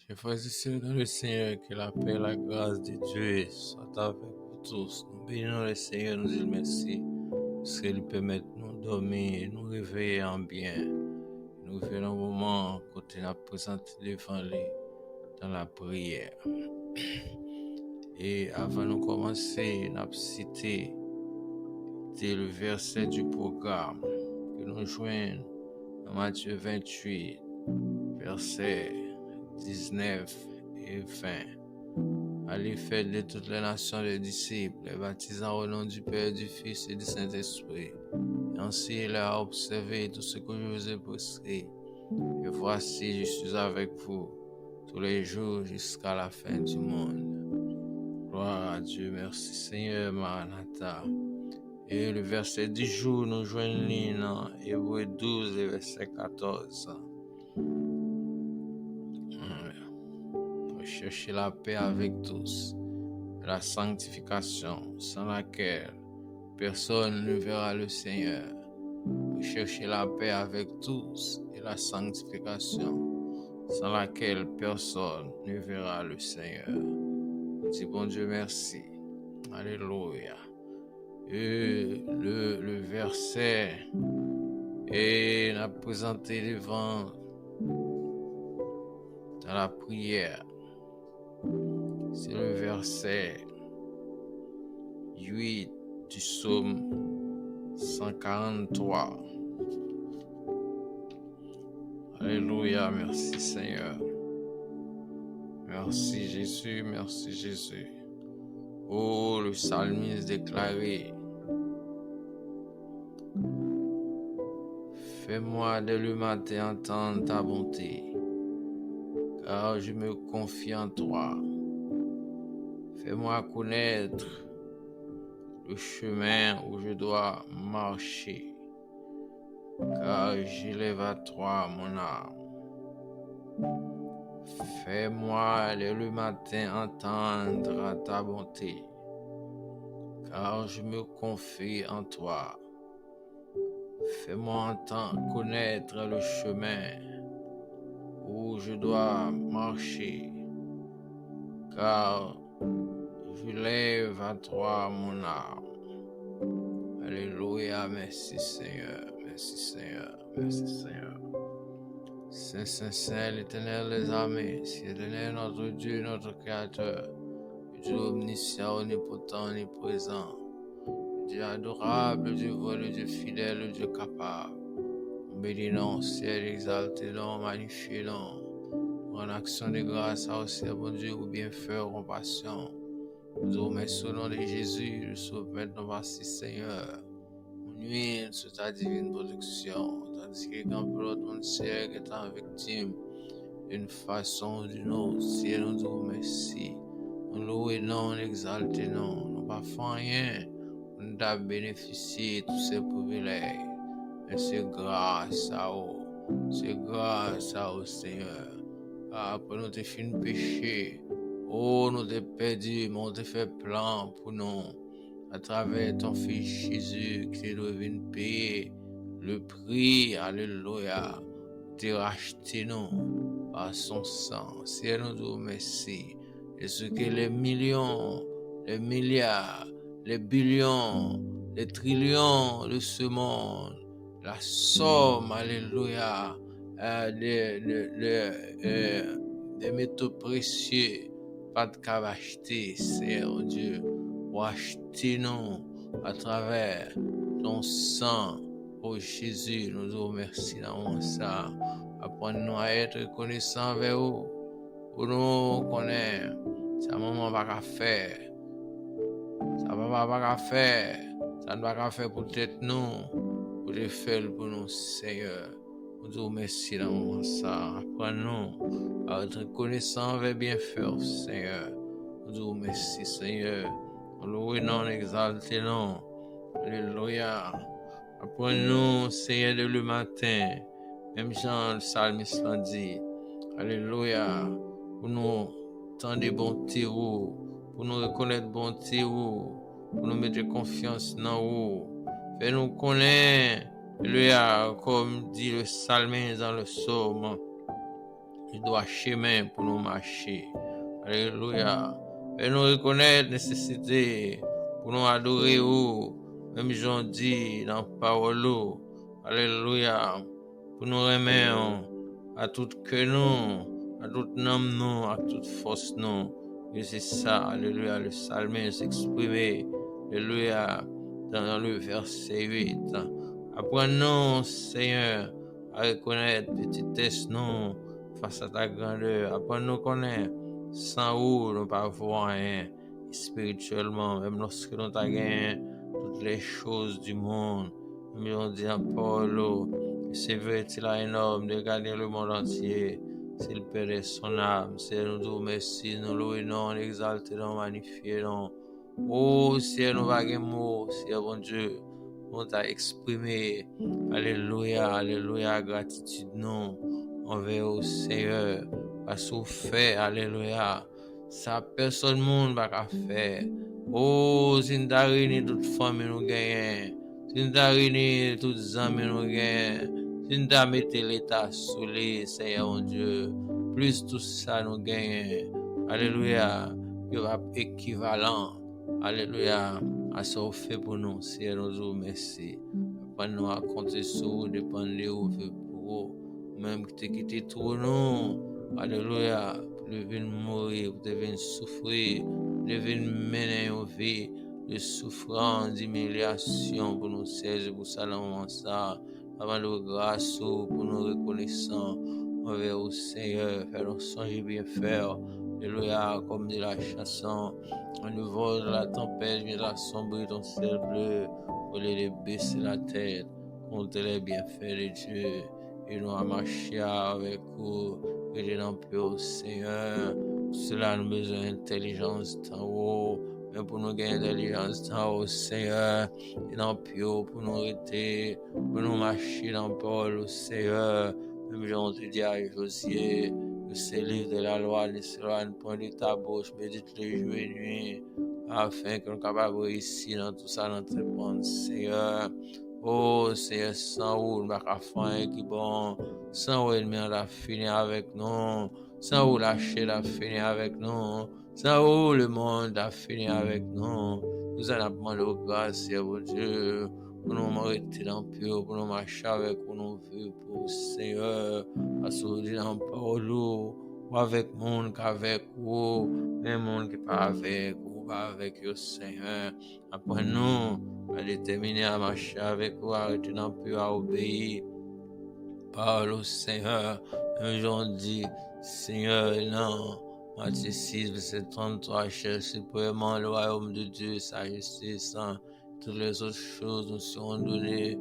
Chers frères et sœurs dans le Seigneur, que la paix et la grâce de Dieu soient avec vous tous. Nous bénissons le Seigneur, nous disons merci, parce qu'il permet de nous dormir et nous réveiller en bien. Nous venons un moment côté nous présenter devant lui dans la prière. Et avant de commencer, nous avons cité le verset du programme que nous joignons dans Matthieu 28, versets 19 et 20. Allez faire de toutes les nations des disciples, les baptisant au nom du Père, du Fils et du Saint-Esprit. Et ainsi, il a observé tout ce que je vous ai prescrit. Et voici, je suis avec vous tous les jours jusqu'à la fin du monde. Gloire à Dieu, merci Seigneur, Maranatha. Et le verset du jour, nous joignons dans Hébreux 12, et verset 14. Cherchez la paix avec tous, la sanctification sans laquelle personne ne verra le Seigneur. Cherchez la paix avec tous et la sanctification sans laquelle personne ne verra le Seigneur. On dit bon Dieu merci. Alléluia. Et le verset est présenté devant dans la prière. C'est le verset 8 du psaume 143. Alléluia, merci Seigneur. Merci Jésus, merci Jésus. Oh, le psalmiste déclaré: fais-moi dès le matin entendre ta bonté, car je me confie en toi. Fais-moi connaître le chemin où je dois marcher, car j'élève à toi mon âme. Fais-moi dès le matin entendre ta bonté, car je me confie en toi. Fais-moi connaître le chemin où je dois marcher, car je lève à toi mon âme. Alléluia, merci Seigneur, merci Seigneur, merci Seigneur. Saint, Saint, Saint, l'Éternel des armées, c'est l'Éternel notre Dieu, notre Créateur, le Dieu omniscient, omnipotent, omniprésent, le Dieu adorable, le Dieu vrai, le Dieu fidèle, le Dieu capable. Bénis-nous, ciel, exalté-nous, magnifié-nous, en action de grâce à aussi, bon Dieu, ou bienfait, compassion. Nous vous remercions au nom de Jésus, le sauveur de nos passés, Seigneur. On nuit sur ta divine protection, tandis que quand l'autre monde sait que t'es victime d'une façon ou d'une autre, si nous vous remercions, nous louons, nous exaltons, nous ne pas faisons rien, nous avons bénéficié de tous ces privilèges. Et c'est grâce à vous, c'est grâce à vous, Seigneur. Après nous avons fait un péché, oh, nous avons perdu, mais nous avons fait plan pour nous, à travers ton Fils Jésus, qui est devenu payer le prix, alléluia, de racheter nous par son sang. Seigneur, nous vous remercions. Et ce que les millions, les milliards, les billions, les trillions de ce monde, la somme, alléluia, des métaux précieux, pas de qu'à acheter, Seigneur Dieu, ou acheter nous à travers ton sang, oh Jésus, nous vous remercions dans ça. Apprenons-nous à être reconnaissants envers vous, pour nous connaître, ça maman va pas faire, ça papa va pas faire, ça ne va pas faire pour être nous. Pour le faire pour nous, Seigneur. Nous vous remercions dans ça. Apprenons à être reconnaissants envers bienfait, Seigneur. Nous vous remercions, Seigneur. Nous louons, nous exaltons. Alléluia. Apprenons, Seigneur, de le matin. Même Jean, le psalmiste l'a dit. Alléluia. Pour nous tendre bonté, pour nous reconnaître bonté, pour nous mettre confiance dans vous. Fais-nous connaître, alléluia, comme dit le psalmiste dans le psaume du droit chemin pour nous marcher. Alléluia. Et nous reconnaître nécessité pour nous adorer, même j'en dis dans la parole. Alléluia. Pour nous remettre à tout que nous, à toute âme nous, à toute force nous. Et c'est ça, alléluia, le psalmiste s'exprimer, alléluia, dans le verset 8. Apprenons, Seigneur, à reconnaître petitesse nous face à ta grandeur. Apprenons à connaître sans où nous ne pouvons rien spirituellement, même lorsque nous avons gagné toutes les choses du monde. Nous avons dit à Paul, c'est vrai, il a énorme de gagner le monde entier. S'il perdait son âme, c'est nous disons merci, nous louons, nous exaltons, nous magnifions. Oh, Seigneur, nous avons mots, Seigneur bon Dieu, on t'a exprimé. Alléluia, alléluia, gratitude nous envers au Seigneur. Parce qu'on fait, alléluia, ça personne monde va faire. Oh, si nous avons réuni toute famille nous gagnons, si nous avons réuni toutes les amis nous gagnons. Si nous avons mis l'état sous les, Seigneur mon Dieu, plus tout ça nous gagne. Alléluia. Il va équivalent. Alléluia. À ce qu'on fait pour nous. Seigneur, nous vous merci. Apprenons à compter sur vous, dépendre de vous, pour vous. Même que tu quitté tout nous. Alléluia. Pour venir mourir, pour venir souffrir, pour venir mener une vie de souffrance, d'humiliation pour nous saisir, pour ça, dans ça. Avant de grâce pour nous reconnaissants envers au Seigneur, faire nos songes bien faire. Alléluia, comme dit la chanson, au niveau de la tempête, vient assombrir ton ciel bleu, pour les baisser la tête, compter les bienfaits de Dieu, et nous à marcher avec vous, et dans plus au Seigneur. Pour cela, nous avons besoin d'intelligence d'en haut. Mais pour nous gagner l'intelligence dans le Seigneur, et dans le pio, pour nous arrêter, pour nous marcher dans le Paul au Seigneur. Même j'en te dis à Josué, que ces livres de la loi ne s'éloignent point de ta bouche, médite les jours et nuits, afin que nous soyons capables de réussir dans tout ça, notre réponse, Seigneur. Oh Seigneur, sans où nous n'avons pas fait qui bon, sans où l'ennemi a fini avec nous, sans où la chair a fini avec nous. Ça où le monde a fini avec nous. Nous allons demander grâce, Seigneur Dieu, pour nous arrêter dans le pur, pour nous marcher avec, pour nous vivre, pour Seigneur, parce que nous disons parole, ou avec le monde qu'avec vous, même le monde qui n'est pas avec vous, pas avec le Seigneur. Après nous, à déterminer à marcher avec vous, arrêter dans le pur, à obéir. Parle au Seigneur, un jour dit, Seigneur, non. Matthieu 6, verset 33, cherche premièrement le royaume de Dieu, sa justice, toutes les autres choses nous seront données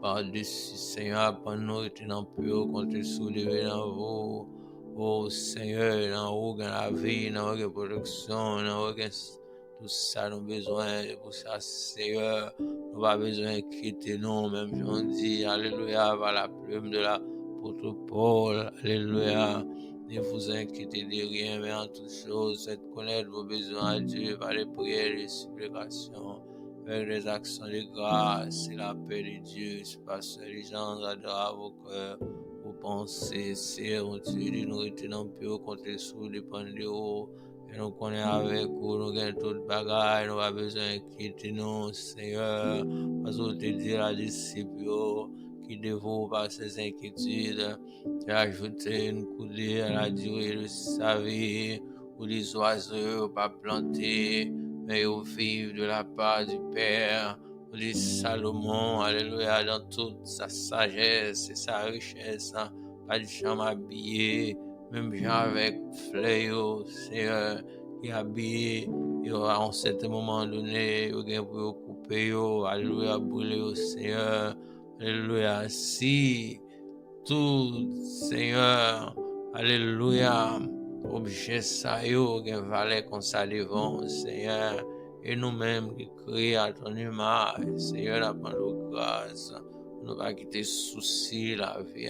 par-dessus. Seigneur, pour nous, étant pur, contre soulever dans vous. Oh Seigneur, dans vous, dans la vie, dans vos productions, dans vos tout ça, nous avons besoin de pour ça, Seigneur. Nous n'avons pas besoin de quitter nous, même si on dit, Alléluia, par la plume de l'apôtre Paul, Alléluia. Ne vous inquiétez de rien, mais en toute chose, faites connaître vos besoins à Dieu par les prières et les supplications, avec les actions de grâce et la paix de Dieu, passe les gens à vos cœurs, vos pensées, Seigneur Dieu, nous retenons plus contre sous dépend de vous, et nous connaissons avec vous, nous gagnons toute bagaille, nous avons besoin de quitter nous, Seigneur, parce que vous te dites à disciples, qui dévore par ses inquiétudes, et ajouter une coudée à la durée de sa vie, où les oiseaux pas plantés, mais ils vivent de la part du Père, où les Salomon, alléluia, dans toute sa sagesse et sa richesse, pas de chambre habillé, même gens avec fléau, Seigneur, qui habillé, et à un certain moment donné, il pour couper, alléluia, brûler au Seigneur. Alléluia. Si tout, Seigneur, alléluia, objet ça yo, qui valait qu'on ça devant, Seigneur, et nous-mêmes qui crions à ton image, Seigneur, la bonne grâce, nous pas quitter souci la vie,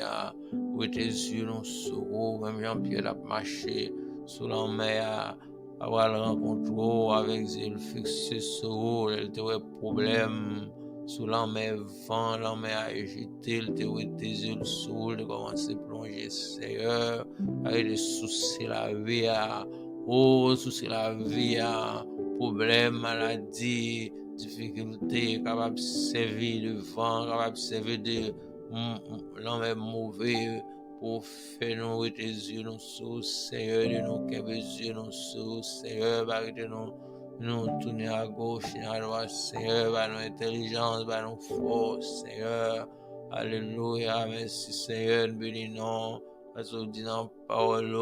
où tes yeux nous sur même Jean-Pierre a marché sous la mer, avoir le rencontre avec zèle fixé sur elle, il te problème. sous l'enmer vent, l'enmer agité, le théorie tes yeux sous, de commencer à plonger, Seigneur, avec des soucis la vie, soucis la vie, problème, maladie, difficulté, capable de servir de vent, capable de servir de l'enmer mauvais, pour faire nous tes yeux nous sous, Seigneur, de nous qu'un yeux nous sous, Seigneur, barrez nous tourner à gauche et à droite, Seigneur, par nos intelligences, par nos forces, Seigneur. Alléluia, merci Seigneur, bénis-nous, parce que dit dans la parole,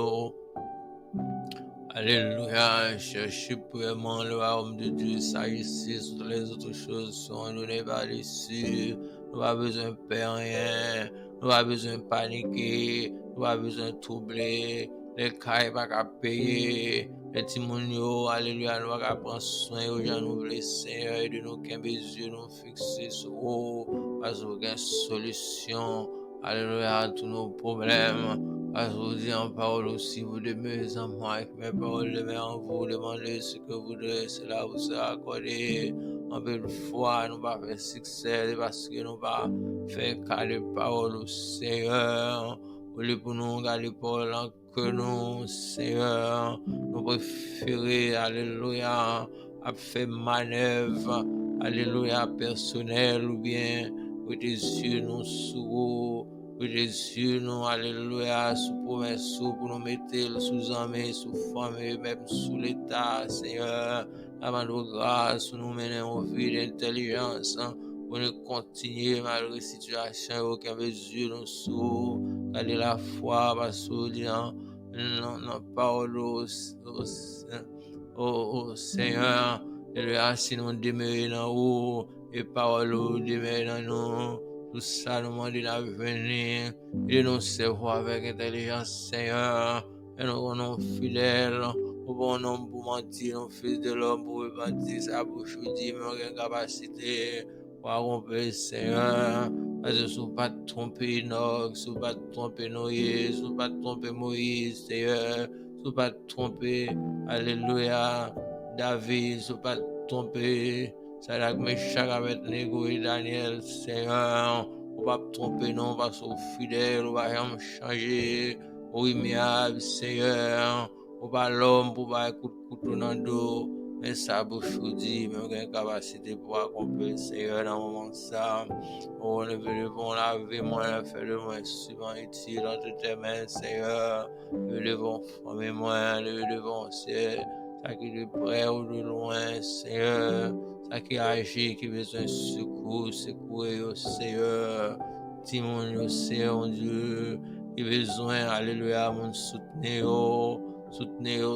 alléluia, cherchez vraiment le royaume de Dieu, ça ici, toutes les autres choses sont données par dessus. Nous n'avons pas besoin de faire rien, nous n'avons pas besoin de paniquer, nous n'avons pas besoin de troubler, les cas pas qu'à payer, les timonios, alléluia, nous n'avons pas prendre soin aux gens nous blessés, et de nous qu'un yeux nous fixer sur vous, parce qu'il y a une solution, alléluia, à tous nos problèmes. Parce que vous dites en parole aussi, vous demeurez en moi, et que mes paroles demeurent en vous, demandez ce que vous voudrez, cela vous sera accordé. En belle foi, nous pas faire succès, parce que nous pas faire cas de parole au Seigneur. Au lieu pour nous garder parole en que nous, Seigneur, nous préférons, alléluia, à faire manœuvre, alléluia, personnelle ou bien, pour tes yeux nous sous. Pour Jésus, nous, alléluia, sous promesse, pour nous mettre sous armée, sous famille, même sous l'état, Seigneur, avant de grâce, pour nous mener en vie d'intelligence, pour nous continuer malgré la situation, aucun besoin nous sous, garder la foi, parce que non, parole au Seigneur, alléluia, si nous demeurons dans haut, et parole demeure dans nous. Tout ça nous demande de venir et nous servir avec intelligence, Seigneur. Et nous sommes fidèles. Nous bon homme pour mentir, nous fils de l'homme pour repentir. Sa bouche dit, mais on a une capacité pour accomplir, Seigneur. Parce que si nous ne pas tromper Enoch, si nous ne pas tromper Noé, si nous ne pas tromper Moïse, Seigneur. Si nous ne pas tromper, alléluia, David, si nous ne pas tromper. Ça a que chaque avec Nego et Daniel, Seigneur, on va tromper non, parce qu'on est fidèle, on va rien changer, on est aimable, Seigneur, on va l'homme pour pas écouter couteau dans le dos, mais ça bouche dit, mais on a une capacité pour accomplir, Seigneur, dans le moment ça, on est venu pour laver moi, faire le moins souvent utile entre tes mains, Seigneur, nous devons former moi, nous devons, Seigneur, ça qui est près ou de loin, Seigneur, ça qui agit, qui besoin de secours, secourir, Seigneur, Timon, Seigneur, Dieu, qui besoin, alléluia, mon soutenir,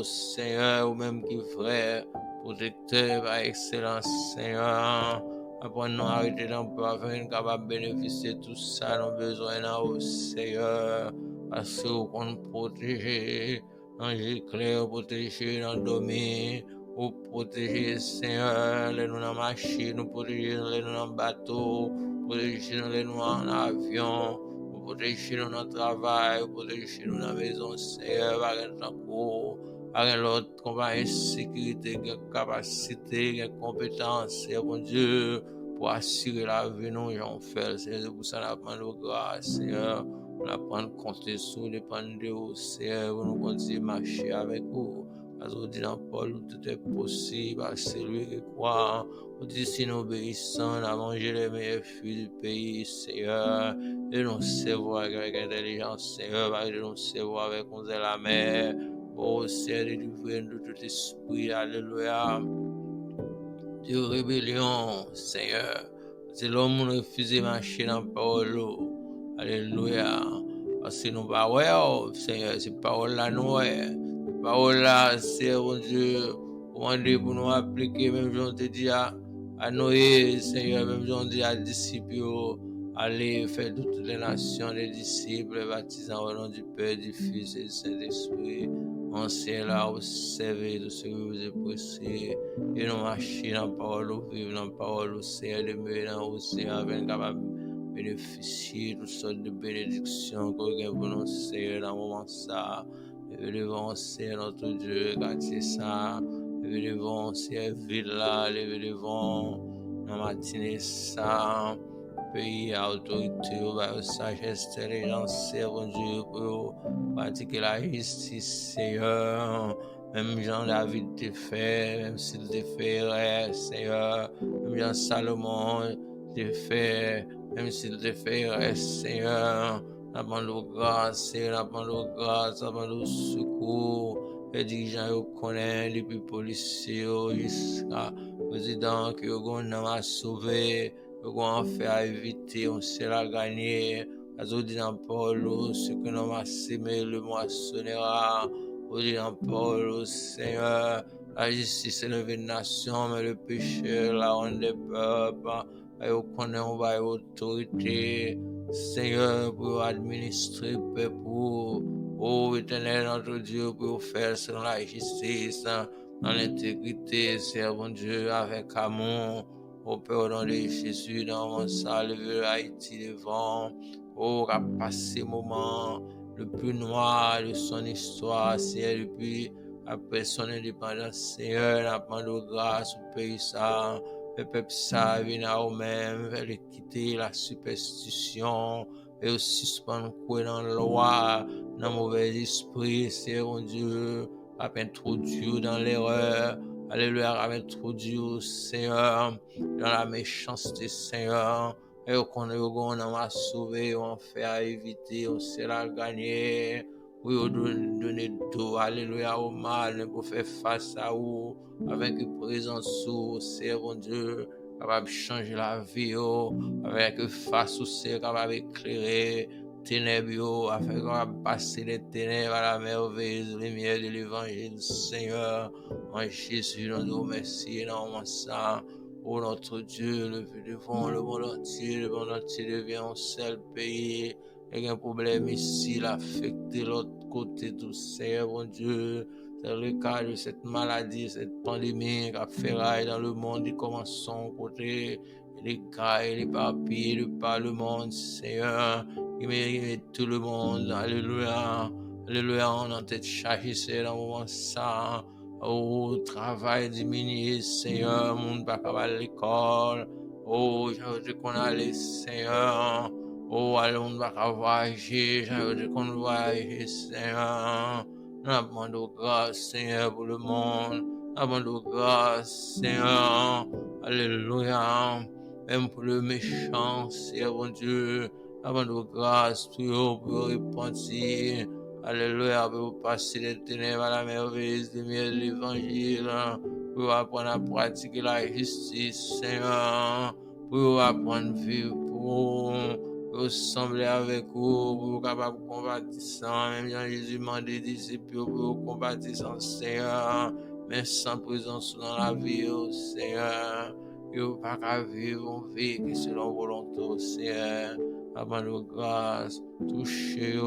Seigneur, ou même qui frère, protecteur par excellence, Seigneur, après nous arrêter dans le parfum, capable de bénéficier de tout ça, nous besoin dans Seigneur, parce qu'on nous protège, ange clair, protéger dans le domaine, pour protéger, Seigneur, les nous dans la machine, nous protéger les nous dans le bateau, protéger les nous en avion, protéger nous dans le travail, protéger nous dans la maison, Seigneur, par l'autre compagnie, sécurité, capacité, compétence, Seigneur, mon Dieu, pour assurer la vie, nous, j'en fais, c'est pour ça qu'on a demandé grâce, Seigneur. On apprend à compter sur les pannes de vous, Seigneur, pour nous continuer à marcher avec vous. Parce qu'on dit dans Paul, tout est possible à celui qui croit. On dit si nous obéissons, on a mangé les meilleurs fruits du pays, Seigneur. Et nous servons avec intelligence, Seigneur, et nous servons avec nous la mer. Oh, Seigneur, délivre-nous de tout esprit, alléluia. De rébellion, Seigneur. C'est l'homme qui refuse de marcher dans la parole. Alléluia. Parce que nous ne pas ouais, Seigneur, c'est parole là nous parole là, c'est mon Dieu. Comment dire pour nous appliquer, même si on te dit à Noé, Seigneur, même si on dit à disciples, allez faire de toutes les nations des disciples, baptisant au nom du Père, du Fils et du Saint-Esprit. Ancien là, observez de ce que vous avez pressé, et nous marcher dans la parole, vivre dans la parole, Seigneur, demeurer dans le Seigneur, avec capable bénéficier de toutes sortes de bénédictions qu'on a pour nous, Seigneur, dans le moment ça. Nous devons, Seigneur, notre Dieu, gâter ça. Nous devons, Seigneur, vivre là. Nous devons, dans la matinée, ça, pays, autorité, sagesse, intelligence, bon Dieu, pour pratiquer la justice, Seigneur. Même Jean-David te fait, même s'il te fait, Seigneur. Même Jean-Salomon te fait, même s'il te fait, Seigneur. N'abandon grâce, n'abandon grâce, n'abandon secours. Les dirigeants yo connaissent, depuis policiers jusqu'à président que yo n'a sauvé, yo en fait éviter, on sait la gagner. Aujourd'hui dans Paul, ce que nous avons semé le moissonnera. Aujourd'hui dans Paul, Seigneur, la justice est levée de nation, mais le péché la honte des peuples. Yo connaît, on va autorité. Seigneur, pour administrer le peuple, oh éternel notre Dieu, pour faire selon la justice, dans l'intégrité, servons Dieu avec amour, au Père dans de Jésus, dans mon salut, Haïti devant, oh, à passer moment le plus noir de son histoire, c'est depuis après son indépendance, Seigneur, n'a pas de grâce au pays ça. Le peuple ça vient à eux-mêmes, veut quitter la superstition et suspendre quoi dans la loi, dans le mauvais esprit, c'est mon Dieu, à introduire dans l'erreur, alléluia, à introduire, Seigneur, dans la méchanceté, Seigneur, et qu'on a sauvé, on fait à éviter, on sait la gagner. Oui, on donner tout, alléluia, au mal, pour faire face à vous, avec une présence sous, c'est bon Dieu, capable de changer la vie, avec face au c'est capable d'éclairer, ténèbres, afin qu'on passer les ténèbres à la merveilleuse lumière de l'évangile, Seigneur, en Jésus, nous nous remercions énormément ça. Oh notre Dieu, le devant le monde entier devient un seul pays. Il y a un problème ici, l'affecter l'autre côté tout Seigneur, mon Dieu. C'est le cas de cette maladie, cette pandémie qui a fait raille dans le monde, il commence son côté, les cas, les papiers, le Parlement, Seigneur, il met tout le monde, alléluia, alléluia, on a tête chargée, c'est dans le moment ça, au travail diminué, Seigneur, monde pas capable à l'école, oh, j'ai qu'on allait, Seigneur, oh, allons pas voyager, j'ai qu'on voyage, Seigneur. Nous demandons grâce, Seigneur, pour le monde. Nous demandons grâce, Seigneur. Alléluia. Même pour le méchant, Seigneur, mon Dieu. Nous demandons grâce pour repentir. Alléluia. Pour passer les ténèbres à la merveilleuse lumière de l'évangile. Pour apprendre à pratiquer la justice, Seigneur. Pour apprendre à vivre pour ressembler avec vous, pour capable de combattre sans, même Jean Jésus m'a dit disciples pour combattre sans Seigneur, mais sans présence dans la vie, Seigneur, vous pas qu'à vivre, on vit que selon volonté, Seigneur, avant de grâce, toucher,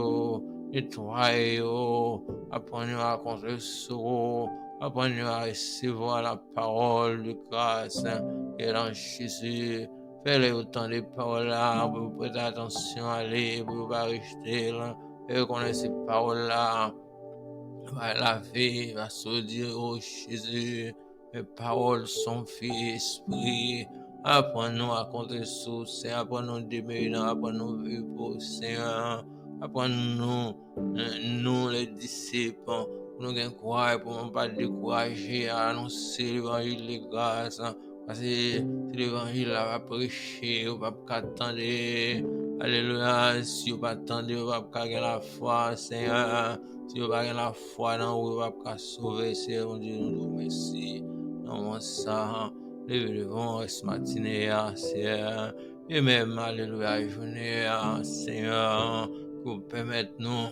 nettoyer, apprendre à contre le sorrow, apprendre à recevoir la parole de grâce, et dans Jésus, faites autant de paroles là, pour prêter attention à lui, pour ne pas rester là, et connaître ces paroles là, va laver, va se dire, oh Jésus, mes paroles sont vie, esprit, apprends-nous à compter sur Seigneur, apprends-nous demeurer, apprends-nous vivre pour Seigneur, apprends-nous, nous les disciples, pour nous gagner courage, pour ne pas décourager à annoncer l'évangile de grâce, parce que si l'évangile va prêcher, on va pas attendre, alléluia, si on va attendre, on va pas gagner la foi, Seigneur, si on va gagner la foi, on va pas sauver, Seigneur, Dieu, nous remercie, non, ça, levez-le ce matin, Seigneur, et même, alléluia, journée, Seigneur, pour permettre nous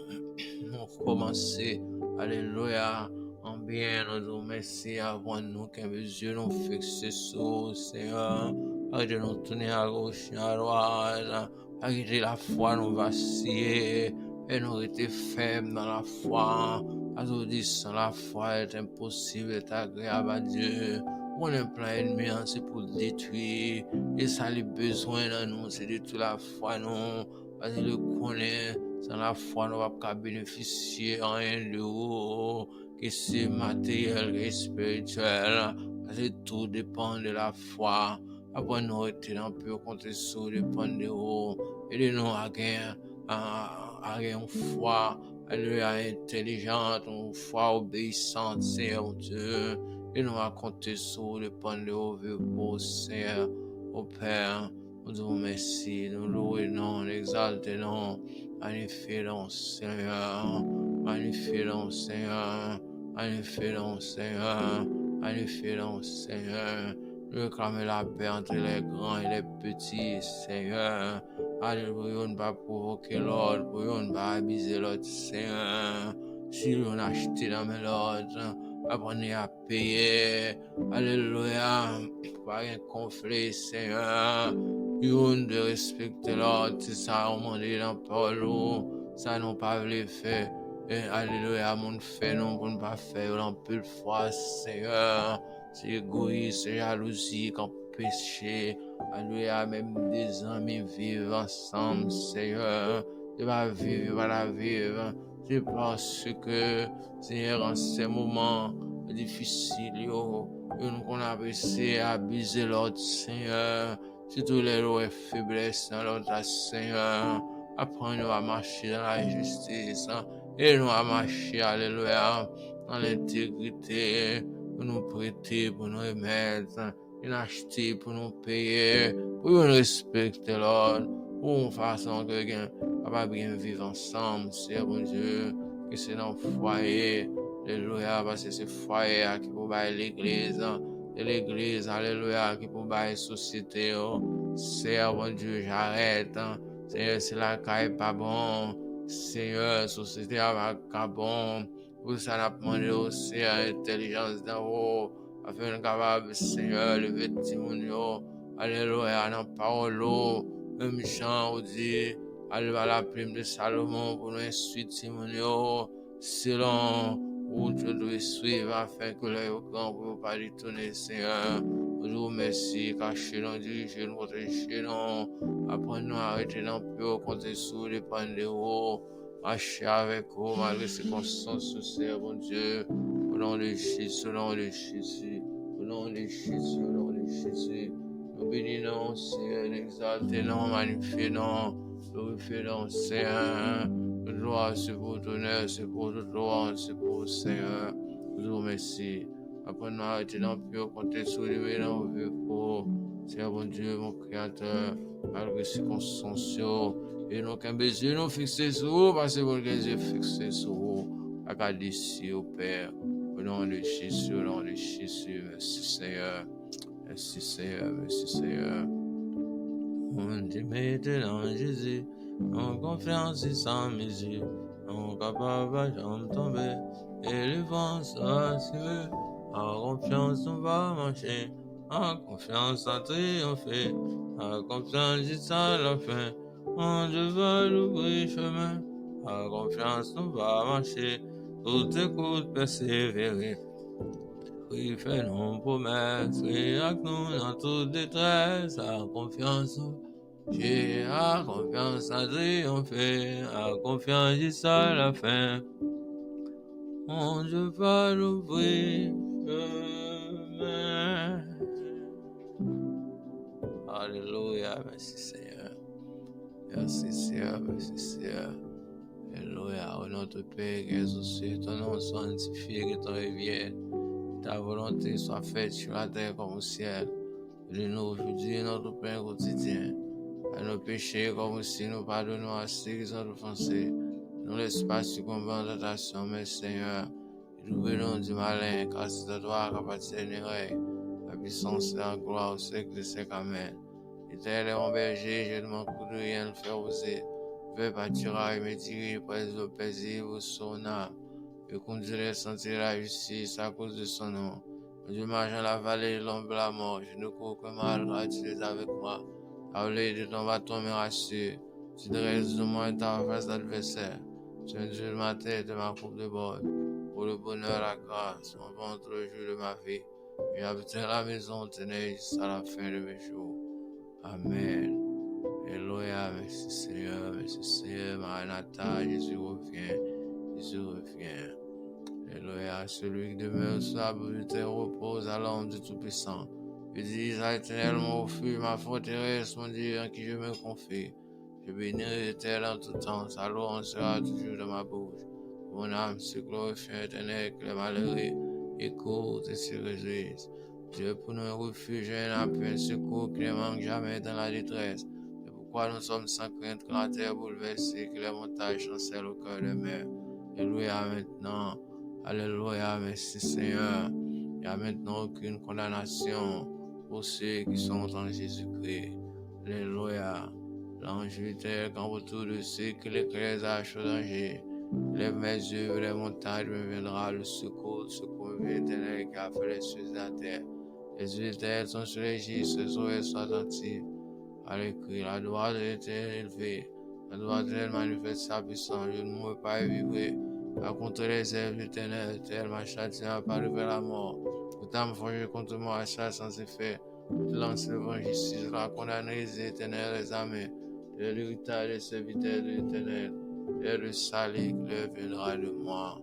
commencer, alléluia, en bien, nous remercie avant nous, qu'un yeux nous fixés sur, Seigneur, arrêtez nous tourner à gauche, à droite, arrêtez la foi, nous vaciller, et nous rester fermes dans la foi, parce qu'on dit sans la foi est impossible d'être agréable à Dieu. On est plein ennemi, c'est pour détruire, et ça les besoins dans nous, c'est de toute la foi, nous, parce que le connaît, sans la foi, nous ne pouvons pas bénéficier en rien de haut, que c'est matériel et spirituel, parce que tout dépend de la foi. Apprends-nous à être dans pur contre sous le pan de haut. Aide-nous à gagner une foi, alléluia, intelligente, une foi obéissante, Seigneur mon Dieu. Aide-nous à compter sur le pan de haut, pour Seigneur, au Père. Nous disons merci, nous louons, nous exaltons, magnifions, Seigneur, magnifions, Seigneur, magnifions, Seigneur, magnifions, Seigneur. Nous réclamons la paix entre les grands et les petits, Seigneur. Alléluia, on ne va pas provoquer l'ordre, on ne va pas abuser l'autre, Seigneur. Si on a acheté dans l'ordre, apprenez à payer. Alléluia, pas un conflit, Seigneur. On de respecter l'ordre, c'est ça, on m'a dit dans Paul, ça n'ont pas voulu faire. Alléluia, mon fait, non, pour ne pas faire, on peut le fois, Seigneur. C'est égoïste, c'est jalousie, comme péché. Alléluia, même des amis vivent ensemble, Seigneur. Tu vas vivre, voilà vivre. C'est parce que, Seigneur, en ces moments difficiles, nous qu'on a essayé à abuser l'autre, Seigneur. Si tous les lois et faiblesses dans l'autre, Seigneur. Apprends-nous à marcher dans la justice. Et nous à marcher, alléluia, dans l'intégrité. Pour nous prêter, pour nous remettre, pour nous acheter, pour nous payer, pour nous respecter l'ordre, pour une façon que quelqu'un va bien vivre ensemble, c'est bon Dieu, que c'est dans le foyer, alléluia, parce que c'est le foyer qui peut bailler l'église, et l'église, alléluia, qui peut bailler la société, c'est bon Dieu, j'arrête, Seigneur, c'est la caille pas bon, Seigneur, la société pas bon. Pour ça, on a demandé aussi à l'intelligence d'en haut, afin de capable, Seigneur, le vêtement, alléluia, dans la parole, même chant, on dit, alléluia, la prime de Salomon, pour nous instruire, Timonio, selon où tu dois suivre, afin que l'œil au camp, pour ne pas détourner, Seigneur. Nous vous merci, cachez-nous, dirigez-nous, protégez-nous, apprenez-nous à arrêter dans le pur, compter sur les pannes de haut. Marcher avec vous malgré ces circonstances, Seigneur, bon Dieu, au nom de Jésus, au nom de Jésus, au nom de Jésus, au nom de Jésus. Nous bénissons, Seigneur, exaltons, magnifions, glorifions, Seigneur. Toute gloire, c'est pour ton honneur, c'est pour toute gloire, c'est pour le Seigneur. Nous vous remercions. Après nous arrêter dans le pur, compter sur les dans vos vies pour Seigneur, bon Dieu, mon Créateur, malgré ces circonstances. Et nous avons besoin de nous fixer sur vous, parce que vous avez fixé sur vous. Regardez ici, au Père, au nom de Jésus, au nom de Jésus. Merci Seigneur. Merci Seigneur, merci Seigneur. On dit maintenant Jésus, en confiance et sans mesure, on est capable de jamais tomber, et le vent sera suivre. En confiance, on va marcher, en confiance, à triompher, en confiance, jusqu'à la fin. On devrait l'ouvrir chemin, en confiance on va marcher, tout écoute persévérer. Oui, fais nos promesses, oui, avec nous dans toute détresse, à confiance, j'ai à confiance à triompher, à confiance jusqu'à la fin. On devrait l'ouvrir chemin. Alléluia, merci Seigneur. Merci Seigneur, merci Seigneur. Alléluia, au nom de Père, Jésus, ton nom soit sanctifié, que ton revienne. Ta volonté soit faite sur la terre comme au ciel. Donne-nous aujourd'hui notre pain quotidien. À nos péchés comme aussi nous pardonnons à ceux qui sont offensés. Nous laisse pas succomber en tentation, mais Seigneur, nous du malin, car c'est de toi qu'appartiennent les règnes, la puissance et la gloire au siècle des siècles. Amen. Éternel mon berger, je demande pour de rien faire oser. Fais pâturage, me tirer près au paisible son âme. Et conduire sentir la justice à cause de son nom. Je marche dans la vallée de l'ombre de la mort. Je ne cours que mal, tu es avec moi. Ta volée de ton bâton me rassure. Tu dresses de moi ta face d'adversaire. Tu me dis de ma tête et ma coupe de bord. Pour le bonheur, la grâce, mon ventre le jour de ma vie. Et habiter la maison tenue jusqu'à la fin de mes jours. Amen. Alléluia, merci Seigneur, Maranatha, Jésus revient, Jésus revient. Alléluia, celui qui demeure sur la terre repose à l'ombre du Tout-Puissant. Je dis à l'Éternel, mon refuge, ma forteresse, mon Dieu en qui je me confie. Je bénirai l'Éternel en tout temps, sa louange sera toujours dans ma bouche. Mon âme se glorifie l'Éternel, que les malheureux écoutent et se réjouissent. Dieu pour nous refuge et un appui, un secours qui ne manque jamais dans la détresse. C'est pourquoi nous sommes sans crainte que la terre bouleversée, que les montagnes chancellent au cœur de mer. Alléluia maintenant. Alléluia, merci Seigneur. Il n'y a maintenant aucune condamnation pour ceux qui sont en Jésus-Christ. Alléluia. L'ange vitel camp autour de ceux qui l'éclairent à chaud danger. Lève mes yeux vers les montagnes, me viendra le secours éternel qui a fait les cieux et la terre. Les yeux éternels sont sur les gis, ses oreilles sont attentives à l'écrit. La droite de l'Éternel est élevée. La droite de l'Éternel manifeste sa puissance. Je ne mourrai pas et vivrai. À contre les œuvres de l'Éternel, tel ma châtiment pas vers la mort. Autant me forger contre moi, chasse sans effet. Tu lances le vent justice, la condamner les éternels, les armées. De l'héritage des serviteurs de l'Éternel. Et le salut qui leur viendra de moi.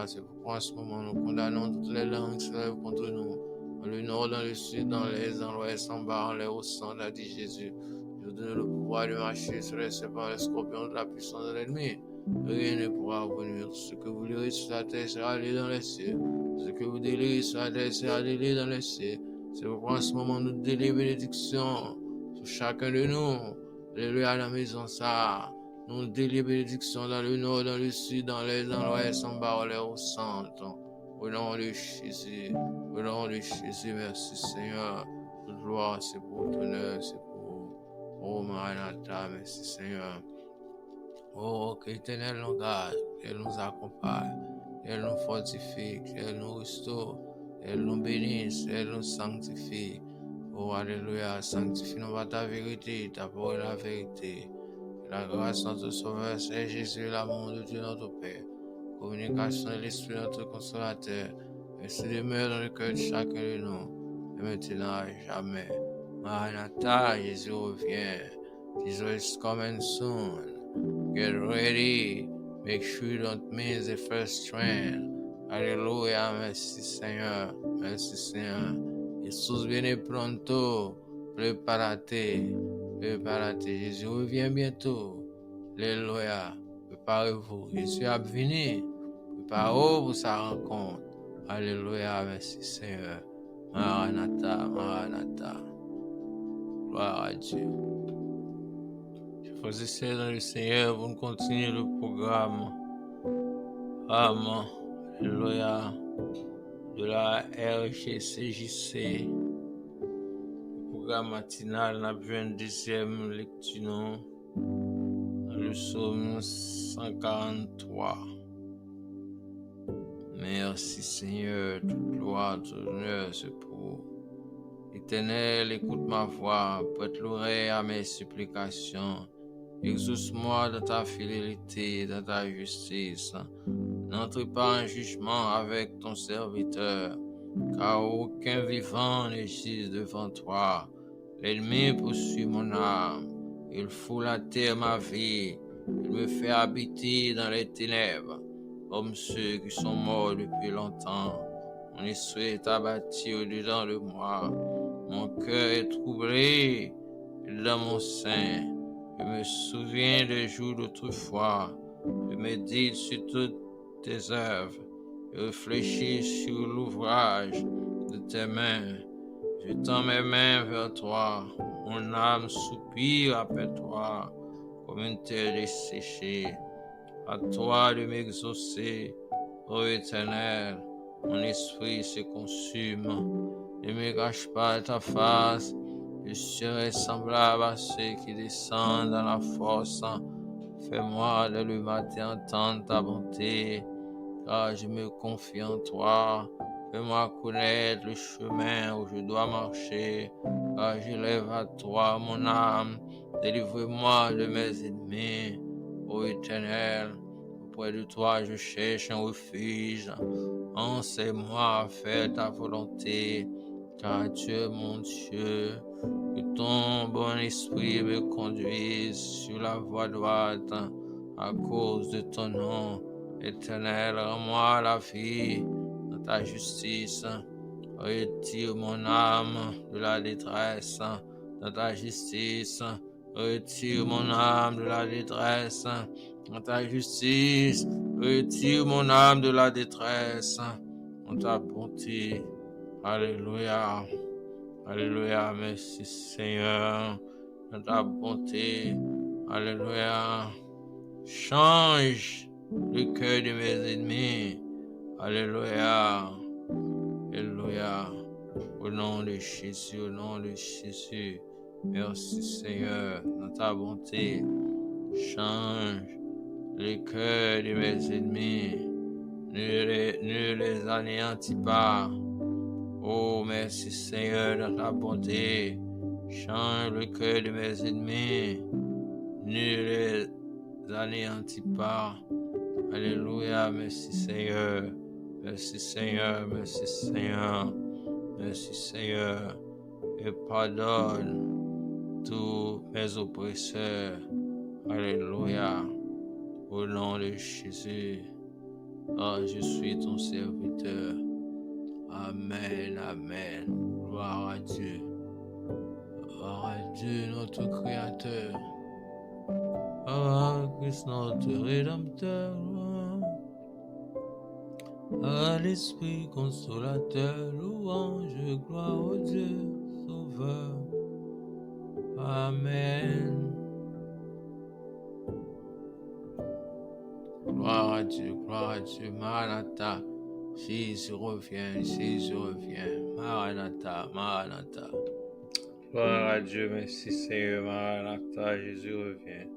C'est pourquoi en ce moment nous condamnons toutes les langues qui se lèvent contre nous. Dans le nord, dans le sud, dans l'est, dans l'ouest, en bas, en l'air, au centre, a dit Jésus. Je vous donne le pouvoir de marcher sur les serpents, les scorpions, de la puissance de l'ennemi. Rien ne pourra vous nuire. Ce que vous lirez sur la terre sera lu dans les cieux. Ce que vous délirez sur la terre sera délié dans les cieux. C'est pourquoi en ce moment nous délions bénédiction sur chacun de nous. Alléluia à la maison, ça. Nous délions bénédiction dans le nord, dans le sud, dans l'est, dans l'ouest, en bas, en l'air, au centre. Au nom de Jésus. Au nom de Jésus, merci Seigneur. Toute gloire, c'est pour ton honneur, c'est pour. Oh, Maranatha, merci Seigneur. Oh, que l'Éternel nous garde, qu'elle nous accompagne, qu'elle nous fortifie, qu'elle nous restaure, qu'elle nous bénisse, qu'elle nous sanctifie. Oh, alléluia, sanctifie-nous par ta vérité, ta parole est la vérité. Que la grâce de notre Sauveur, c'est Jésus, l'amour de Dieu notre Père, communication de l'Esprit notre Consolateur, ainsi demeure dans le cœur de chacun de nous, et maintenant et jamais. Maranatha, Jésus revient. Jesus is coming soon. Get ready. Make sure you don't miss the first train. Alléluia. Merci Seigneur. Merci Seigneur. Jesús viene pronto. Prépare-te. Prépare-te. Jésus revient bientôt. Alléluia. Préparez-vous. Jésus a venu. Préparez-vous pour sa rencontre. Alléluia. Merci Seigneur. Maranatha. Maranatha. Gloire à Dieu. Frères et sœurs dans le Seigneur, vous continuez le programme Alléluia, de la RGCJC, le programme matinal. On a vu une deuxième lecture dans le psaume 143. Merci Seigneur, toute gloire, tout honneur, c'est pour l'Éternel. Écoute ma voix, prête l'oreille à mes supplications. Exauce-moi dans ta fidélité, dans ta justice. N'entre pas en jugement avec ton serviteur, car aucun vivant n'existe devant toi. L'ennemi poursuit mon âme, il fout la terre ma vie, il me fait habiter dans les ténèbres, comme ceux qui sont morts depuis longtemps. Mon esprit est abattu au-dedans de moi, mon cœur est troublé dans mon sein. Je me souviens des jours d'autrefois, je médite sur toutes tes œuvres, je réfléchis sur l'ouvrage de tes mains. Je tends mes mains vers toi, mon âme soupire après toi, comme une terre desséchée. À toi de m'exaucer, ô Éternel, mon esprit se consume. Ne me cache pas ta face. Je serai semblable à ceux qui descendent dans la force. Fais-moi dès le matin entendre ta bonté, car je me confie en toi. Fais-moi connaître le chemin où je dois marcher, car je lève à toi mon âme. Délivre-moi de mes ennemis, ô Éternel. Auprès de toi je cherche un refuge. Enseigne-moi à faire ta volonté, car Dieu mon Dieu. Que ton bon esprit me conduise sur la voie droite à cause de ton nom. Éternel, rends-moi la vie dans ta justice. Retire mon âme de la détresse dans ta justice. Retire mon âme de la détresse dans ta justice. Retire mon âme de la détresse dans ta bonté. Alléluia. Alléluia. Merci Seigneur dans ta bonté. Alléluia. Change le cœur de mes ennemis. Alléluia. Alléluia. Au nom de Jésus, au nom de Jésus. Merci Seigneur, dans ta bonté. Change le cœur de mes ennemis. Ne les anéantis pas. Oh, merci Seigneur, dans ta bonté. Change le cœur de mes ennemis. Ne les anéantis pas. Alléluia, merci Seigneur. Merci Seigneur, merci Seigneur, merci Seigneur, et pardonne tous mes oppresseurs. Alléluia, au nom de Jésus. Oh, je suis ton serviteur. Amen, amen. Gloire à Dieu. Gloire à Dieu, notre Créateur. Ah, Christ, notre Rédempteur. À l'Esprit consolateur, louange, gloire au Dieu Sauveur. Amen. Gloire à Dieu, Maranatha. Jésus revient, Jésus revient. Maranatha, Maranatha. Gloire à Dieu, merci Seigneur, Maranatha, Jésus revient.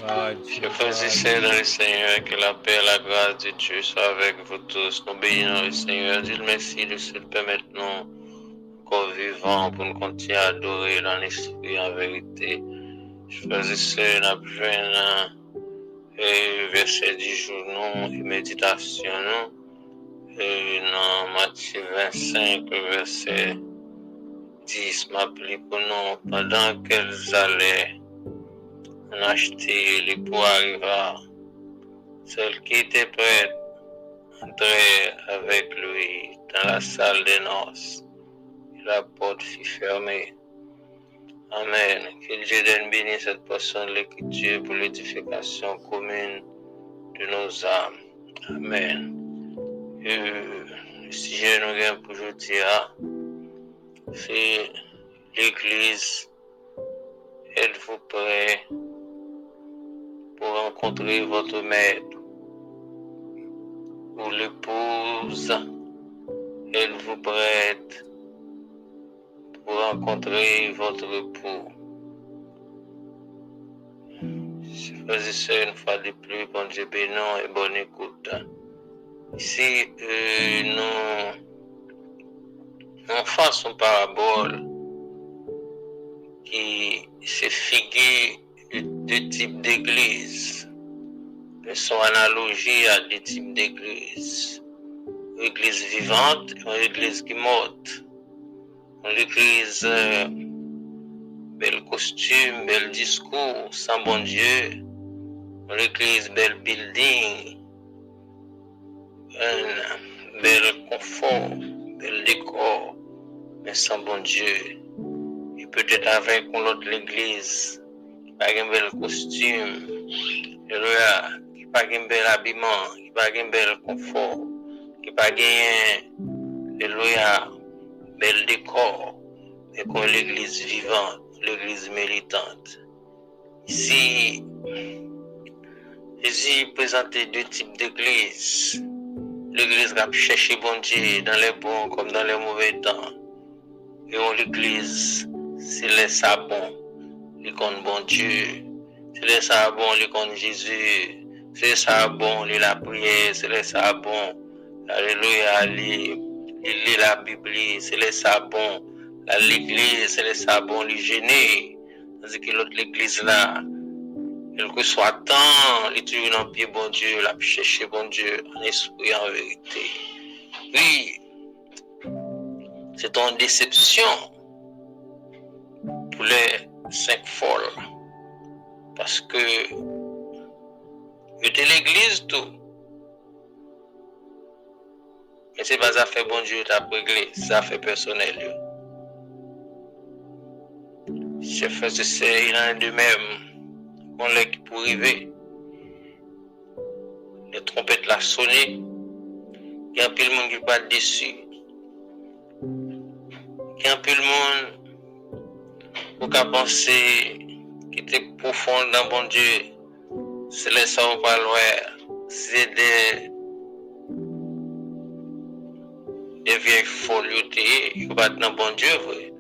Frères dans le Seigneur, que la paix et la grâce de Dieu soient avec vous tous. Nous bénissons le Seigneur. Dieu merci de se permettre nous encore vivants pour nous continuer à adorer dans l'esprit en vérité. Frères et sœurs, nous avons verset du jour, nous, et méditation, nous, dans Matthieu 25, verset 10, m'appelait pour nous, pendant qu'elles allaient acheter, l'époux arriva. Celle qui était prête entrait avec lui dans la salle des noces. Et la porte fut fermée. Amen. Que Dieu donne béni cette portion de l'Écriture pour l'édification commune de nos âmes. Amen. Le sujet nous vient pour aujourd'hui, c'est l'Église. Êtes-vous prêt pour rencontrer votre maître? Ou l'épouse, êtes-vous prête pour rencontrer votre époux? Frères et sœurs, une fois de plus, bon Dieu bénissant et bonne écoute. Ici, nous faisons une parabole qui se figure deux types d'églises. Elles sont analogies à deux types d'églises. Une église vivante et une église qui est morte. Une église bel costume, bel discours, sans bon Dieu. Une église bel building, un bel confort, bel décor, mais sans bon Dieu. Et peut-être avec une autre église, qui n'a pas un bel costume, qui n'a pas un bel habillement, qui n'a pas un bel confort, qui n'a pas un bel décor, mais comme l'église vivante, l'église militante. Ici, Jésus présentait deux types d'églises. L'église qui a cherché bon Dieu dans les bons comme dans les mauvais temps. Et l'église, c'est les sabons, les compte bon Dieu. C'est les sabons, les compte Jésus. C'est les sabons, la prière. C'est les sabons, alléluia, lire la Bible. C'est les sabons, l'église. C'est les sabons, les gênés. Tandis que l'autre l'église là, quel que soit temps, il est dans pied bon Dieu, il a cherché bon Dieu en esprit, en vérité. Oui, c'est une déception pour les 5 folles. Parce que c'était l'église tout. Mais c'est pas ça fait bon Dieu t'a réglé, ça fait personnel. Chers frères et sœurs, il en est de même qu'on l'est pour arriver. Les trompettes l'ont sonné. Il y a un peu de monde qui n'est pas déçu. Il y a un peu de monde qui a pensé qui était profond dans bon Dieu. C'est les ça on va loin. C'est des vieilles folies qui battent dans bon Dieu. Vrai.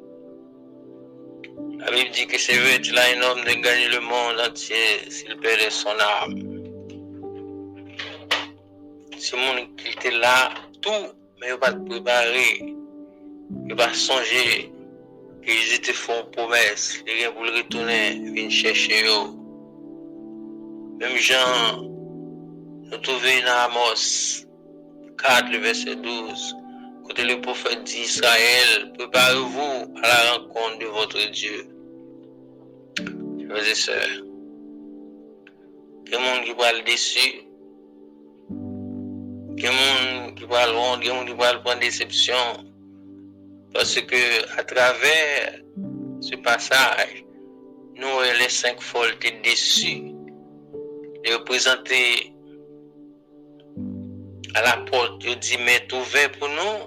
La Bible dit que c'est vrai qu'il a un homme de gagner le monde entier s'il perdait son âme. Ce monde qui était là, tout, mais il n'a pas préparé, il n'a pas songé qu'ils étaient font promesse, ils rien pour le retourner, venir chercher eux. Même Jean, nous trouvons dans Amos 4, le verset 12, côté le prophète dit Israël, préparez-vous à la rencontre de votre Dieu. Frères et sœurs, il y a des gens qui vont le déçu. Il y a des gens qui vont le rendre, il y a des gens qui vont prendre déception. Parce que à travers ce passage, nous, les 5 folles étaient déçus de représenter à la porte. Ils dit, mais tout ouvert pour nous.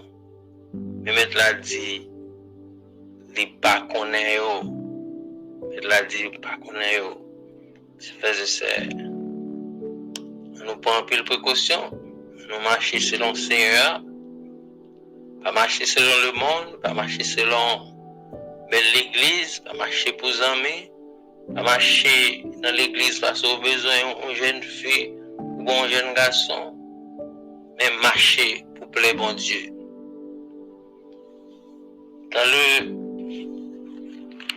Mais maître l'a dit, il pas connaît. Maître l'a dit, il pas connaît. C'est fait, nous prenons plus de précautions. Nous marchons selon le Seigneur. Pas marcher selon le monde, pas marcher selon l'église, pas marcher pour les amis, pas marcher dans l'église parce qu'on a besoin d'une jeune fille ou d'un jeune garçon, mais marcher pour plaire bon Dieu. Dans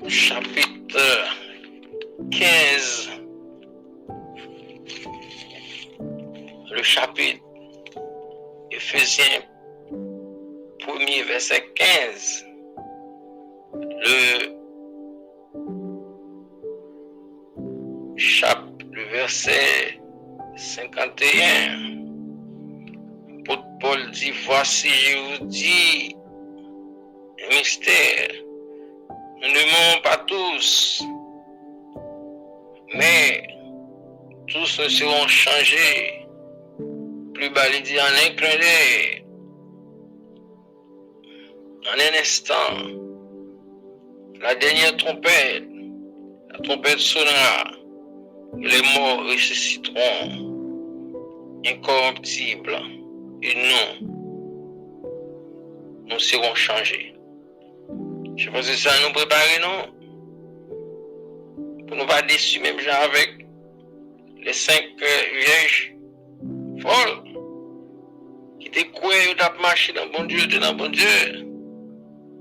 le chapitre 15, le chapitre Éphésiens 1er verset 15, le verset 51, Paul dit, voici je vous dis un mystère, nous ne mourrons pas tous, mais tous ne seront changés, plus bas il dit en un clin d'œil. En un instant, la dernière trompette, la trompette sonnera, et les morts ressusciteront, incorruptibles, et nous serons changés. Je pense que ça nous prépare, non? Pour ne pas déçus, même genre avec les 5 vierges folles, qui étaient couées, qui marché dans bon Dieu, dans bon Dieu.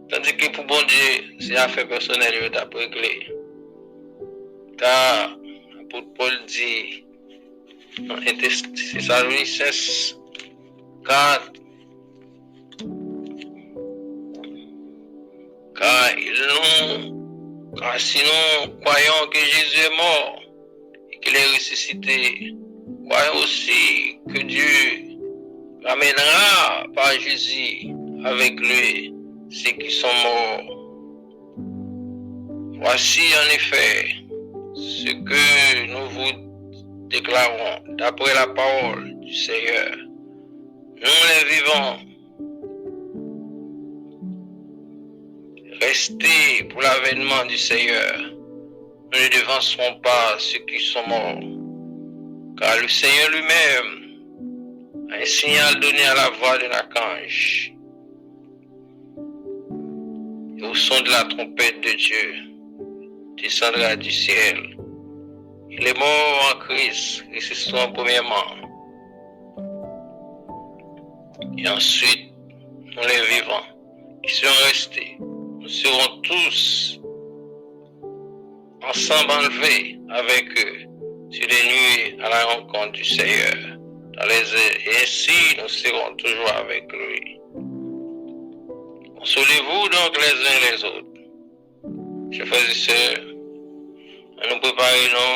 Tandis que pour bon Dieu, c'est affaire personnelle, il t'a réglé. L'apôtre Paul dit, dans Thessaloniciens 4, car si nous croyons que Jésus est mort et qu'il est ressuscité, croyons aussi que Dieu ramènera par Jésus avec lui ceux qui sont morts. Voici en effet ce que nous vous déclarons d'après la parole du Seigneur. Nous les vivants, restez pour l'avènement du Seigneur. Nous ne devancerons pas ceux qui sont morts, car le Seigneur lui-même a un signal donné à la voix de l'archange. Et au son de la trompette de Dieu, descendra du ciel. Et les morts en Christ ressusciteront premièrement. Et ensuite, nous les vivants, qui seront restés, nous serons tous ensemble enlevés avec eux sur les nuées à la rencontre du Seigneur dans les airs. Et ainsi, nous serons toujours avec lui. Consolez-vous donc les uns les autres. Chers frères et sœurs, nous préparons,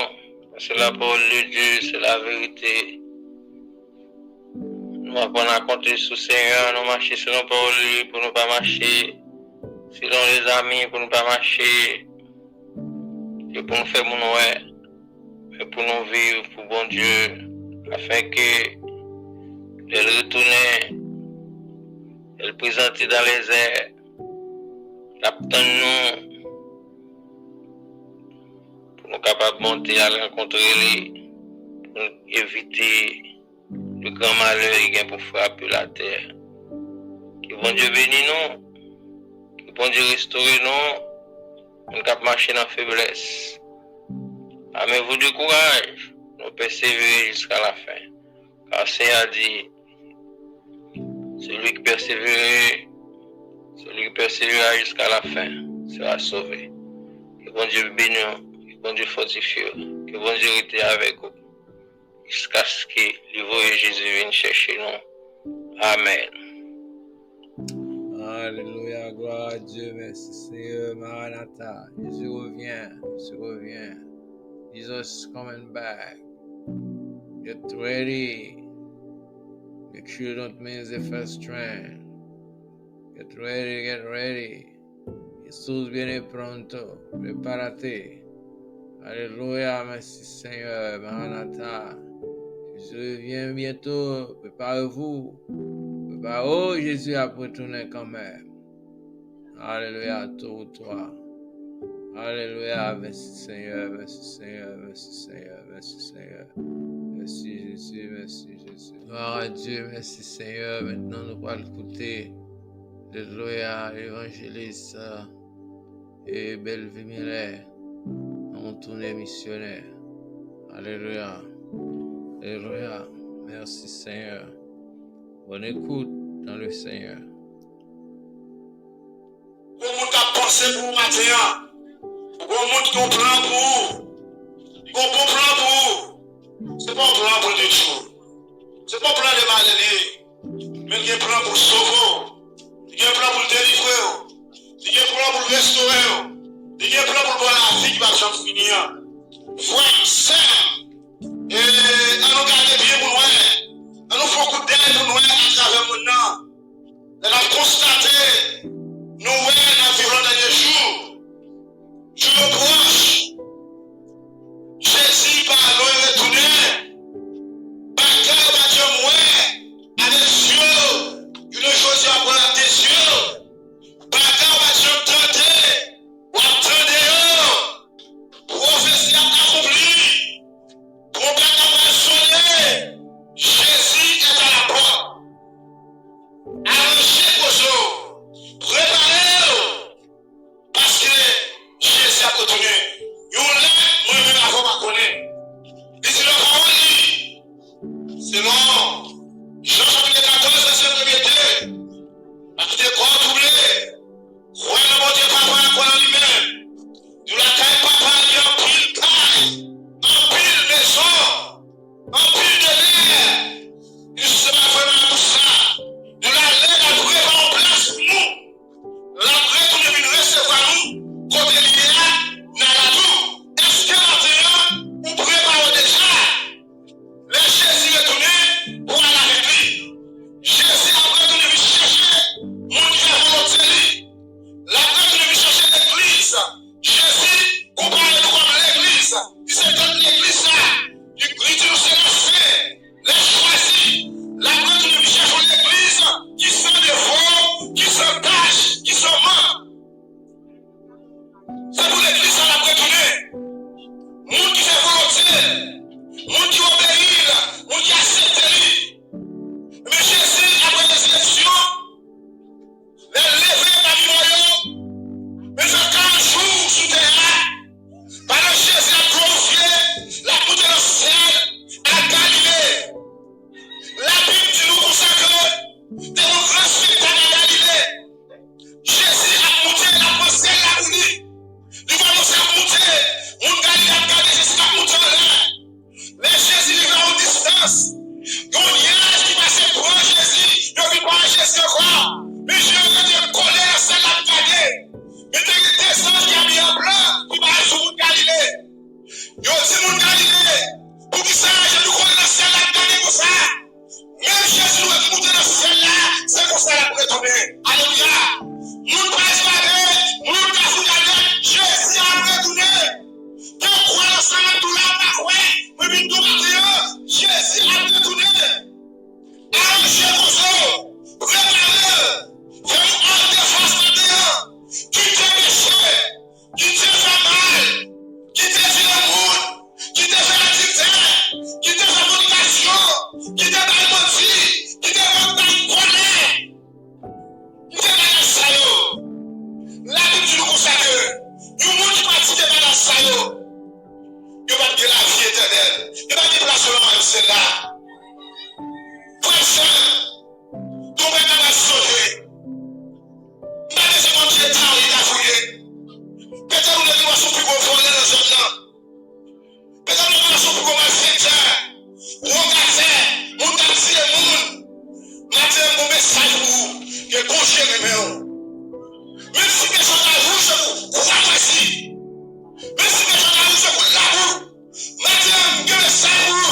c'est la parole de Dieu, c'est la vérité. Nous apprenons à compter sur le Seigneur, nous marcher sur nos paroles pour ne pas marcher selon les amis, pour ne pas marcher et pour nous faire mon ouais, mais pour nous vivre pour bon Dieu, afin que elle retourne, elle présente dans les airs, nous pour nous capables de monter à rencontrer les, pour éviter le grand malheur qui vient pour frapper la terre. Que bon Dieu bénisse nous, que bon Dieu restaure nous, nous cap marcher dans la faiblesse. Amenez-vous du courage, nous persévérer jusqu'à la fin. Car le Seigneur a dit, celui qui persévérera jusqu'à la fin sera sauvé. Que bon Dieu bénisse, que bon Dieu fortifie, que bon Dieu reste avec vous. Jusqu'à ce que le Jésus vienne chercher nous. Amen. Alléluia, gloire à Dieu, merci Seigneur, Maranatha. Jésus revient, Jésus revient. Jesus coming back. Get ready. Make sure you don't miss the first train. Get ready, get ready. Jesús viene pronto. Prepárate. Alléluia, merci Seigneur, Maranatha. Jésus vient bientôt. Préparez-vous. Oh, Jésus a retourné quand même. Alléluia, tour toi. Alléluia, merci Seigneur, merci Seigneur, merci Seigneur, merci Seigneur. Merci Jésus, merci Jésus. Gloire à Dieu, merci Seigneur. Maintenant, nous allons écouter, alléluia, l'évangéliste et Belleville Miller en tournée missionnaire. Alléluia, alléluia, merci Seigneur. Bonne écoute dans le Seigneur. Pour monde qui a pensé pour matin, pour monde qui comprend pour vous, plan pour vous. C'est pas un plan pour des choses. C'est pas un plan de maladie, mais il y a un plan pour sauver, il y a un plan pour délivrer, il y a un plan pour restaurer, il y a un plan pour voir la vie qui va jamais finir. Voyez ça, et à nous garder bien pour nous. Nous faut coup d'aide pour nous à travers mon nom. Nous avons constaté, nous voyons dans les derniers jours, Dieu proche, Jésus par nous retourné, bagaille va Dieu mourir, à des yeux, une chose à voir des yeux, bagaille va Dieu tenter, ou attendez, prophétie accomplie, pour bagaille retourné. Alléluia. Nous pas esclaver, nous pas fouiller. Jésus a retourné. Pourquoi ensemble tout là pas quoi? Mais tout matin, Jésus a retourné. Arrangez vos os, préparez, faites un défense maintenant. Quittez péché, quittez le mal, quittez le monde, quittez l'activité, quittez la communication, quittez la menti, quittez votre colère. Quittez la sayo. La Bible nous consacre. Nous monde qui participent à la sayo. Nous va dire la vie éternelle. Nous va dire la seulement c'est là. Frère, tout le monde va sauver. Pas de ce monde qui est tard, il a fouillé. Peut-être que nous devons se plus conformer dans ce temps. Peut-être que nous devons se plus commencer à regarder, mon taxi et mon. Matin, mon message pour vous, que bon chien est. Même si les gens à vous, je vous crois ici. Même si les gens à vous, je vous l'avoue. Maintenant, que le salut,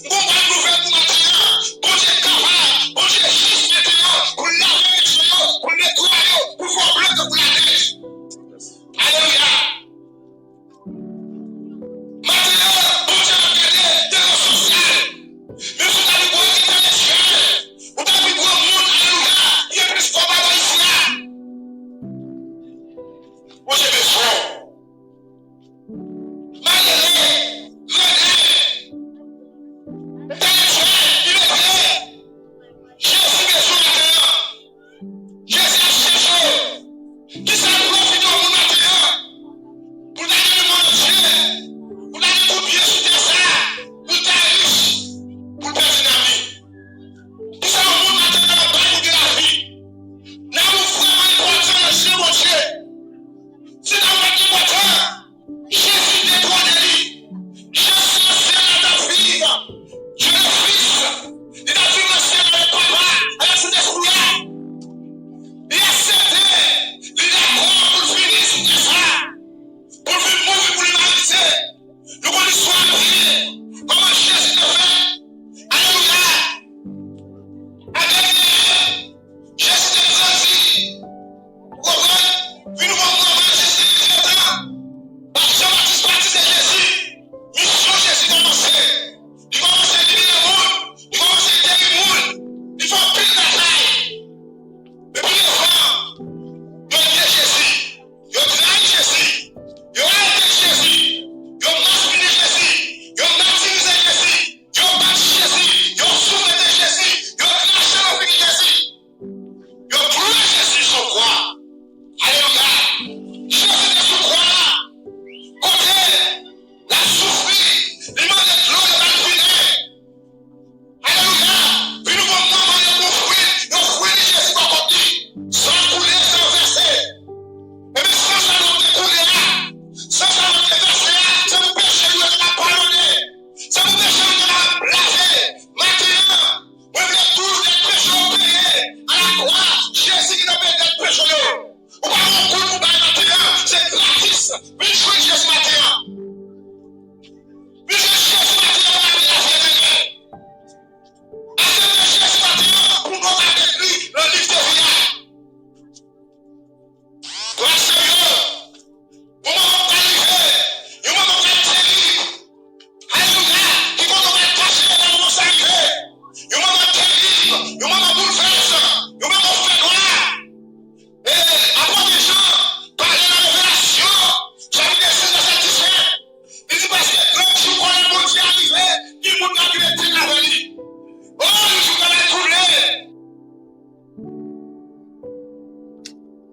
bon pas nouvelle pour maintenant. Bon Dieu capable, bon Dieu juste maintenant, pour laver les choses, pour nettoyer, pour voir bleu que vous l'avez. Alléluia. Maintenant, bon Dieu va garder des ressources sociales. Mais vous avez beau international, vous avez beau monde, alléluia, il y a plus qu'on va ici là. Moi j'ai besoin.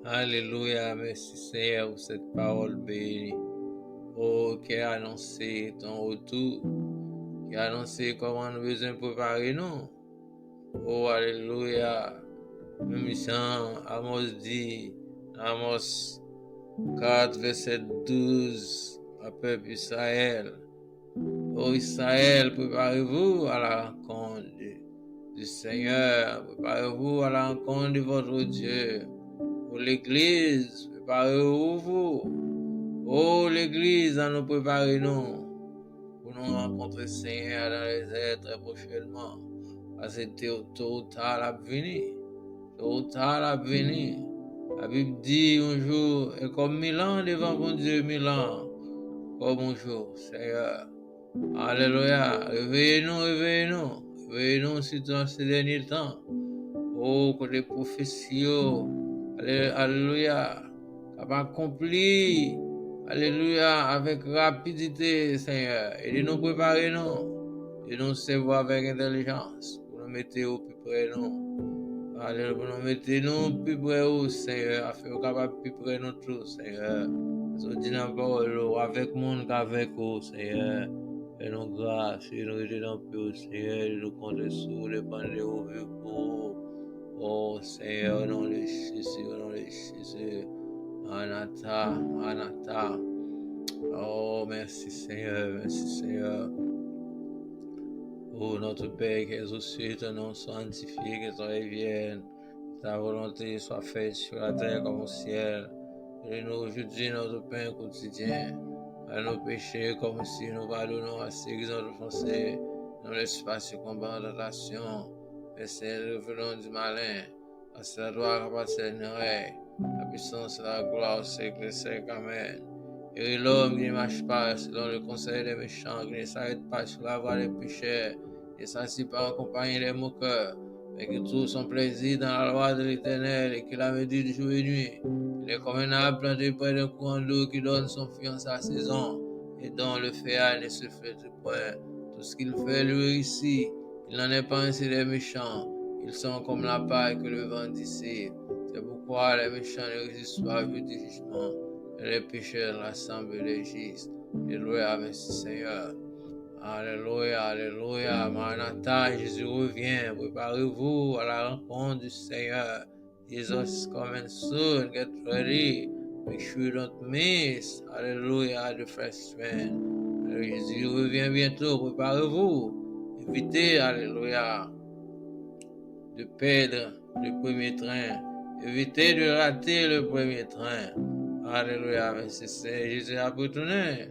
Alléluia, merci Seigneur pour cette parole bénie. Oh, qui a annoncé ton retour, qui a annoncé comment nous besoin préparer nous. Oh, alléluia. Même Jean, Amos dit, Amos 4, verset 12, à peuple Israël. Oh Israël, préparez-vous à la rencontre du Seigneur, préparez-vous à la rencontre de votre Dieu. Pour l'Église, préparez-vous. Oh l'Église, à nous préparer nous pour nous rencontrer le Seigneur dans les airs très prochainement. Parce que tôt ou tard, la venir. Tôt ou tard, la venir. La Bible dit un jour, et comme 1000 ans devant mon Dieu, 1000 ans, comme un jour, Seigneur. Alléluia. Réveillez-nous, réveillez-nous. Réveillez-nous surtout en ces derniers temps. Oh, que les prophéties, alléluia, capable accomplir, alléluia, avec rapidité, Seigneur. Et de nous préparer, nous, et nous servir avec intelligence, pour nous mettre au plus près, nous. Alléluia, pour nous mettre nous plus près, Seigneur, afin de capable plus près, nous tous, Seigneur. Je dis dans la parole, avec monde qu'avec vous, Seigneur. Et nous grâce, et nous retenons plus, Seigneur, et nous comptons sur les bandes de vous. Oh Seigneur, au nom de Jésus, au nom de Jésus. Anata, Anata. Oh, merci Seigneur, merci Seigneur. Oh, notre Père qui est aux cieux, ton nom soit sanctifié, que ton règne vienne. Ta volonté soit faite sur la terre comme au ciel. Donne-nous aujourd'hui notre pain quotidien. À nos péchés comme si nous pardonnons à ceux qui ont offensé. Nous laisse pas succomber en tentation. Mais c'est le venant du malin. À sa gloire appartiendrait. La puissance et la gloire, c'est que c'est Amen. Et l'homme qui ne marche pas selon le conseil des méchants, qui ne s'arrête pas sur la voie des pécheurs, et s'assied pas en compagnie des moqueurs, mais qui trouve son plaisir dans la loi de l'Éternel et qui la médite jour et nuit. Il est comme un arbre planté près d'un courant d'eau qui donne son fruit en sa saison et dont le feuillage ne se flétrit point. Tout ce qu'il fait lui réussit. Il n'en est pas ainsi des méchants. Ils sont comme la paille que le vent dissipe. C'est pourquoi les méchants ne résistent pas au du jugement et les pécheurs rassemblent les justes. Alléluia, merci Seigneur. Alléluia, alléluia. Maranatha, Jésus revient. Préparez-vous à la rencontre du Seigneur. Jesus is coming soon. Get ready. Make sure you don't miss. Alléluia, the first train. Jésus revient bientôt. Préparez-vous. Évitez, alléluia, de perdre le premier train. Évitez de rater le premier train. Alléluia, merci Seigneur. Jésus a retourné.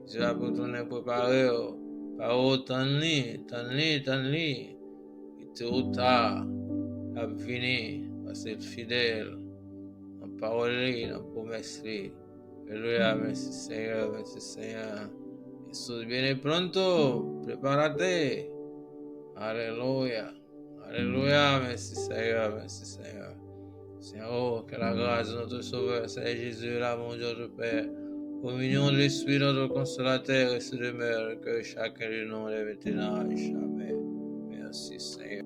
Jésus a retourné préparer. Par autant de et tôt ou tard, à venir, à être fidèle, en parole, en promesse. Alléluia, merci Seigneur, merci Seigneur. Jesús viene pronto, prepárate. Alléluia, alléluia, merci Seigneur, merci Seigneur. Seigneur, que la grâce de notre Sauveur, Seigneur Jésus, l'amour de notre Père, communion de l'Esprit, notre consolateur, et se demeure que chacun de nous est maintenant et jamais. Merci Seigneur.